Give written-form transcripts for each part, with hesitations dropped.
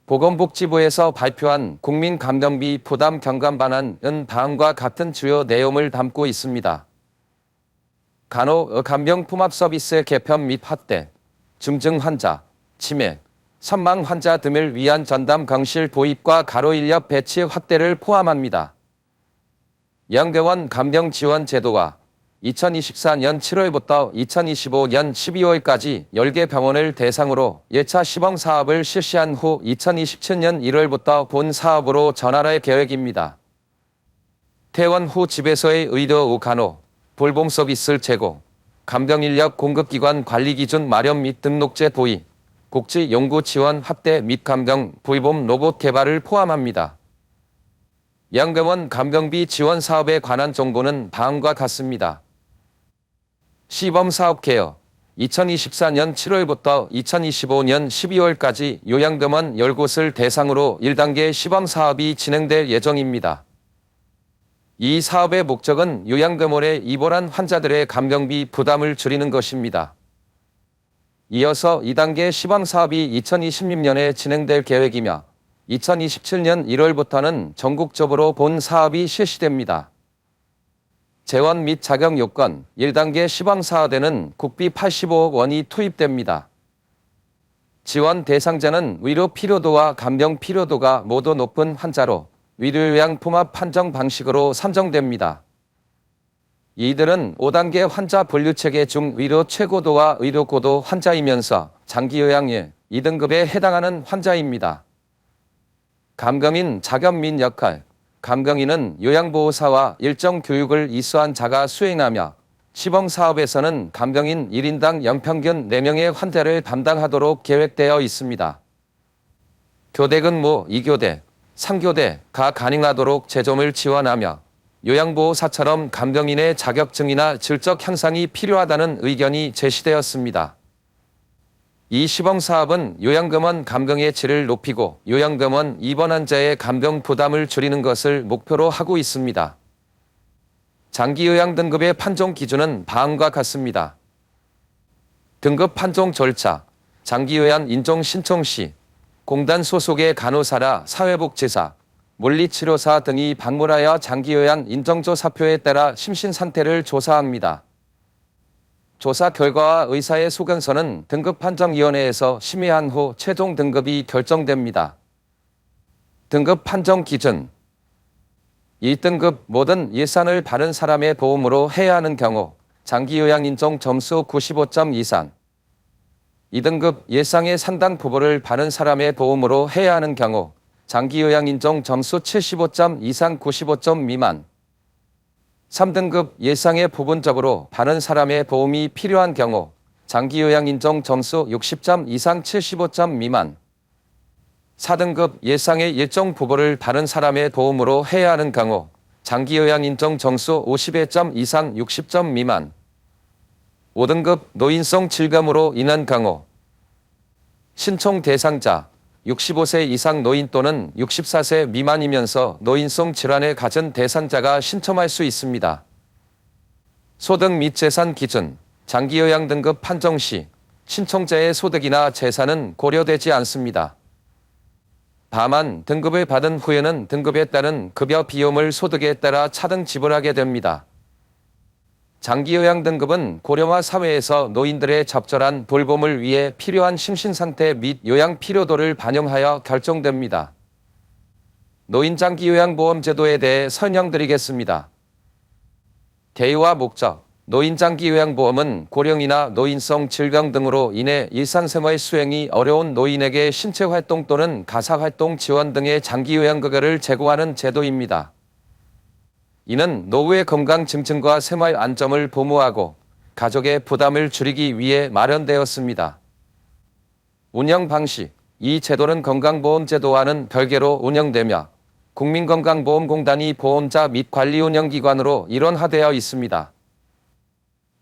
보건복지부에서 발표한 국민감정비 부담 경감 방안은 다음과 같은 주요 내용을 담고 있습니다. 간호간병품합 서비스 개편 및 확대, 중증 환자, 치매, 사망 환자 등을 위한 전담 병실 도입과 간호인력 배치 확대를 포함합니다. 양대원 간병지원 제도와 2024년 7월부터 2025년 12월까지 10개 병원을 대상으로 1차 시범 사업을 실시한 후 2027년 1월부터 본 사업으로 전환할 계획입니다. 퇴원 후 집에서의 의료 간호, 돌봄 서비스 제공, 간병인력 공급기관 관리 기준 마련 및 등록제 도입, 복지 연구 지원 확대 및 간병 돌봄 로봇 개발을 포함합니다. 양대원 간병비 지원 사업에 관한 정보는 다음과 같습니다. 시범사업 개요. 2024년 7월부터 2025년 12월까지 요양병원 10곳을 대상으로 1단계 시범사업이 진행될 예정입니다. 이 사업의 목적은 요양병원에 입원한 환자들의 간병비 부담을 줄이는 것입니다. 이어서 2단계 시범사업이 2026년에 진행될 계획이며 2027년 1월부터는 전국적으로 본 사업이 실시됩니다. 재원 및 자격 요건 1단계 시범사업에는 국비 85억 원이 투입됩니다. 지원 대상자는 의료 필요도와 간병 필요도가 모두 높은 환자로 의료요양 품합 판정 방식으로 선정됩니다. 이들은 5단계 환자 분류체계 중 의료 최고도와 의료 고도 환자이면서 장기요양 2등급에 해당하는 환자입니다. 간병인 자격 및 역할. 간병인은 요양보호사와 일정 교육을 이수한 자가 수행하며 시범사업에서는 간병인 1인당 연평균 4명의 환자를 담당하도록 계획되어 있습니다. 교대 근무 2교대, 3교대가 가능하도록 재점을 지원하며 요양보호사처럼 간병인의 자격증이나 질적 향상이 필요하다는 의견이 제시되었습니다. 이 시범사업은 요양병원 간병의 질을 높이고 요양병원 입원 환자의 간병 부담을 줄이는 것을 목표로 하고 있습니다. 장기요양 등급의 판정 기준은 다음과 같습니다. 등급 판정 절차, 장기요양 인정 신청 시 공단 소속의 간호사라 사회복지사, 물리치료사 등이 방문하여 장기요양 인정조사표에 따라 심신 상태를 조사합니다. 조사 결과와 의사의 소견서는 등급판정위원회에서 심의한 후 최종 등급이 결정됩니다. 등급 판정 기준 1등급 모든 예산을 다른 사람의 도움으로 해야 하는 경우 장기요양 인정 점수 95점 이상 2등급 예상의 상당 부분을 다른 사람의 도움으로 해야 하는 경우 장기요양 인정 점수 75점 이상 95점 미만 3등급 예상의 부분적으로 다른 사람의 도움이 필요한 경우 장기요양 인정 점수 60점 이상 75점 미만 4등급 예상의 일정 부분을 다른 사람의 도움으로 해야 하는 경우 장기요양 인정 점수 51점 이상 60점 미만 5등급 노인성 질감으로 인한 경우 신청 대상자 65세 이상 노인 또는 64세 미만이면서 노인성 질환을 가진 대상자가 신청할 수 있습니다. 소득 및 재산 기준, 장기요양 등급 판정 시 신청자의 소득이나 재산은 고려되지 않습니다. 다만 등급을 받은 후에는 등급에 따른 급여 비용을 소득에 따라 차등 지불하게 됩니다. 장기요양 등급은 고령화 사회에서 노인들의 적절한 돌봄을 위해 필요한 심신상태 및 요양 필요도를 반영하여 결정됩니다. 노인장기요양보험제도에 대해 설명드리겠습니다. 개요와 목적, 노인장기요양보험은 고령이나 노인성 질병 등으로 인해 일상생활 수행이 어려운 노인에게 신체활동 또는 가사활동 지원 등의 장기요양급여를 제공하는 제도입니다. 이는 노후의 건강 증진과 생활 안정을 도모하고 가족의 부담을 줄이기 위해 마련되었습니다. 운영 방식, 이 제도는 건강보험제도와는 별개로 운영되며 국민건강보험공단이 보험자 및 관리운영기관으로 일원화되어 있습니다.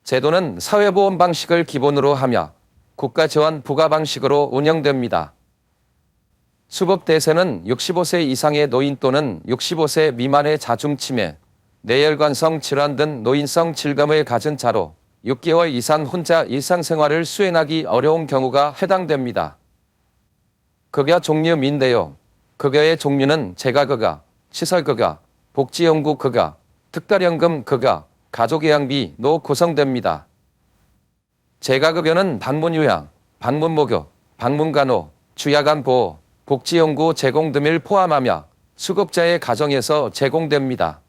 제도는 사회보험 방식을 기본으로 하며 국가지원 부과 방식으로 운영됩니다. 수급 대상은 65세 이상의 노인 또는 65세 미만의 자중치매, 뇌혈관성 질환 등 노인성 질감을 가진 자로 6개월 이상 혼자 일상생활을 수행하기 어려운 경우가 해당됩니다. 급여 종류 및인데요. 급여의 종류는 재가급여, 시설급여, 복지연구급여, 특별연금급여, 가족요양비, 로 구성됩니다. 재가급여는 방문요양, 방문목욕, 방문간호, 주야간보호, 복지연구 제공 등을 포함하며 수급자의 가정에서 제공됩니다.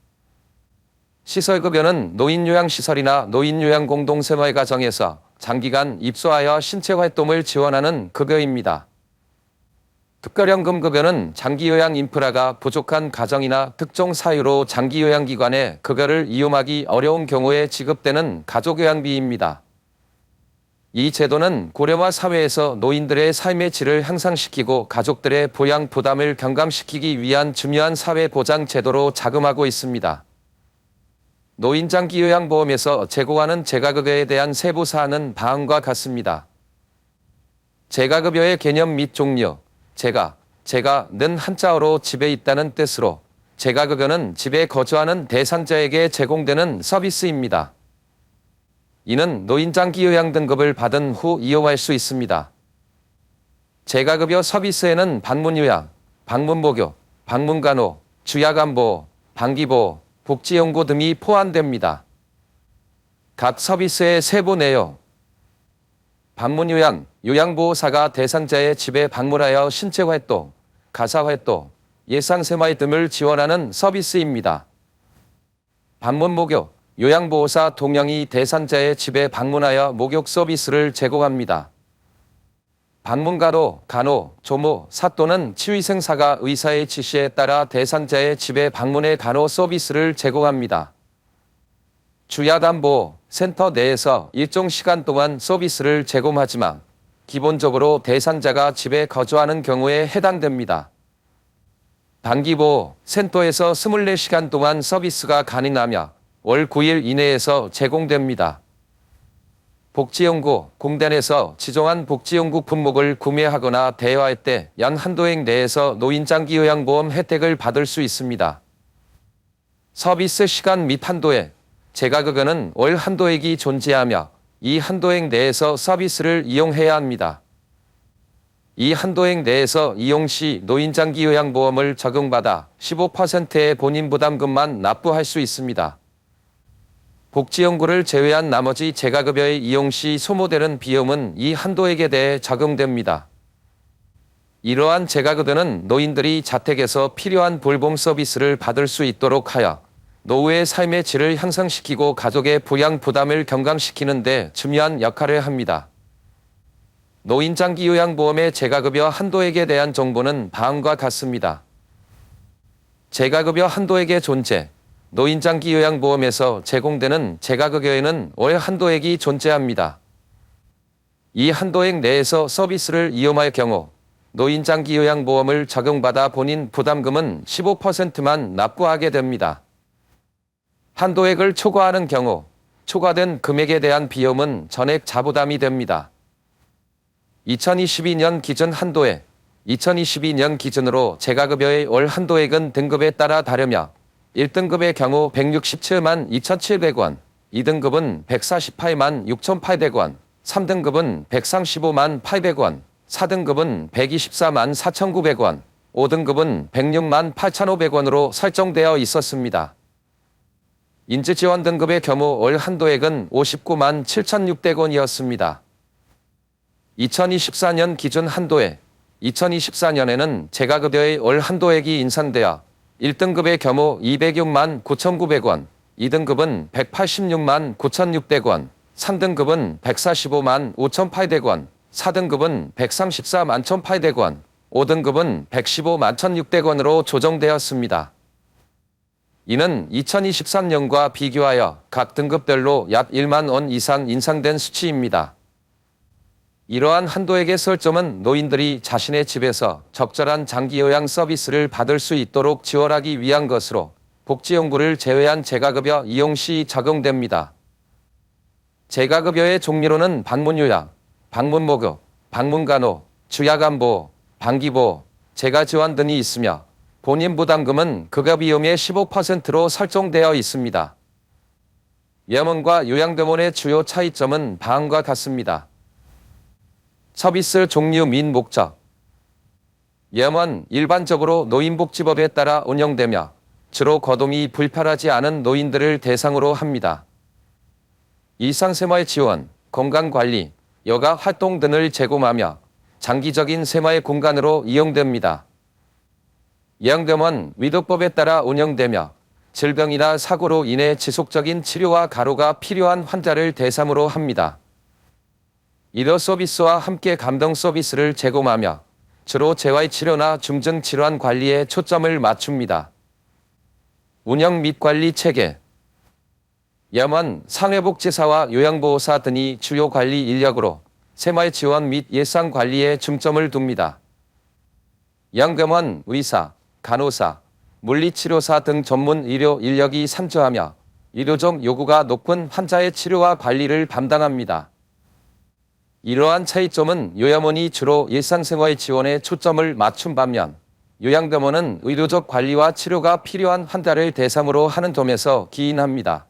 시설급여는 노인요양시설이나 노인요양공동생활 가정에서 장기간 입소하여 신체활동을 지원하는 급여입니다. 특별연금급여는 장기요양 인프라가 부족한 가정이나 특정 사유로 장기요양기관에 급여를 이용하기 어려운 경우에 지급되는 가족요양비입니다. 이 제도는 고령화 사회에서 노인들의 삶의 질을 향상시키고 가족들의 부양 부담을 경감시키기 위한 중요한 사회보장 제도로 자금하고 있습니다. 노인장기요양보험에서 제공하는 재가급여에 대한 세부 사항은 다음과 같습니다. 재가급여의 개념 및 종류. 재가는 한자어로 집에 있다는 뜻으로 재가급여는 집에 거주하는 대상자에게 제공되는 서비스입니다. 이는 노인장기요양 등급을 받은 후 이용할 수 있습니다. 재가급여 서비스에는 방문요양, 방문목욕, 방문간호, 주야간보호, 방기보호, 복지연구 등이 포함됩니다. 각 서비스의 세부 내용. 방문요양, 요양보호사가 대상자의 집에 방문하여 신체활동, 가사활동, 일상생활 등을 지원하는 서비스입니다. 방문목욕, 요양보호사 동령이 대상자의 집에 방문하여 목욕 서비스를 제공합니다. 방문간호, 간호, 조무, 사 또는 치위생사가 의사의 지시에 따라 대상자의 집에 방문해 간호 서비스를 제공합니다. 주야간보호, 센터 내에서 일정 시간 동안 서비스를 제공하지만 기본적으로 대상자가 집에 거주하는 경우에 해당됩니다. 단기보호, 센터에서 24시간 동안 서비스가 가능하며 월 9일 이내에서 제공됩니다. 복지연구, 공단에서 지정한 복지연구 품목을 구매하거나 대여할 때 연 한도액 내에서 노인장기요양보험 혜택을 받을 수 있습니다. 서비스 시간 및 한도액, 재가급여는 월 한도액이 존재하며 이 한도액 내에서 서비스를 이용해야 합니다. 이 한도액 내에서 이용 시 노인장기요양보험을 적용받아 15%의 본인 부담금만 납부할 수 있습니다. 복지연구를 제외한 나머지 재가급여의 이용 시 소모되는 비용은 이 한도액에 대해 적용됩니다. 이러한 재가급여는 노인들이 자택에서 필요한 돌봄 서비스를 받을 수 있도록 하여 노후의 삶의 질을 향상시키고 가족의 부양 부담을 경감시키는 데 중요한 역할을 합니다. 노인장기요양보험의 재가급여 한도액에 대한 정보는 다음과 같습니다. 재가급여 한도액의 존재. 노인장기요양보험에서 제공되는 재가급여에는 월 한도액이 존재합니다. 이 한도액 내에서 서비스를 이용할 경우 노인장기요양보험을 적용받아 본인 부담금은 15%만 납부하게 됩니다. 한도액을 초과하는 경우 초과된 금액에 대한 비용은 전액 자부담이 됩니다. 2022년 기준 한도액. 2022년 기준으로 재가급여의 월 한도액은 등급에 따라 다르며 1등급의 경우 167만 2,700원, 2등급은 148만 6,800원, 3등급은 135만 800원, 4등급은 124만 4,900원, 5등급은 106만 8,500원으로 설정되어 있었습니다. 인지지원 등급의 경우 월 한도액은 59만 7,600원이었습니다. 2024년 기준 한도액. 2024년에는 재가급여의 월 한도액이 인상되어 1등급의 경우 206만 9,900원, 2등급은 186만 9,600원, 3등급은 145만 5,800원, 4등급은 134만 1,800원, 5등급은 115만 1,600원으로 조정되었습니다. 이는 2023년과 비교하여 각 등급별로 약 1만 원 이상 인상된 수치입니다. 이러한 한도액의 설정은 노인들이 자신의 집에서 적절한 장기요양 서비스를 받을 수 있도록 지원하기 위한 것으로 복지연구를 제외한 재가급여 이용 시 적용됩니다. 재가급여의 종류로는 방문요양, 방문목욕, 방문간호, 주야간보호, 방기보호, 재가지원 등이 있으며 본인 부담금은 급여비용의 15%로 설정되어 있습니다. 예먼과 요양병원의 주요 차이점은 다음과 같습니다. 서비스 종류 및 목적. 염은 일반적으로 노인복지법에 따라 운영되며 주로 거동이 불편하지 않은 노인들을 대상으로 합니다. 일상생활 지원, 건강관리, 여가 활동 등을 제공하며 장기적인 생활 공간으로 이용됩니다. 요양병원 위독법에 따라 운영되며 질병이나 사고로 인해 지속적인 치료와 가로가 필요한 환자를 대상으로 합니다. 의료 서비스와 함께 감정 서비스를 제공하며 주로 재활치료나 중증질환 관리에 초점을 맞춥니다. 운영 및 관리 체계. 염은 사회복지사와 요양보호사 등이 주요 관리 인력으로 생활 지원 및 예산 관리에 중점을 둡니다. 요양병원 의사, 간호사, 물리치료사 등 전문 의료 인력이 상주하며 의료적 요구가 높은 환자의 치료와 관리를 담당합니다. 이러한 차이점은 요양원이 주로 일상생활 지원에 초점을 맞춘 반면 요양병원은 의료적 관리와 치료가 필요한 환자를 대상으로 하는 점에서 기인합니다.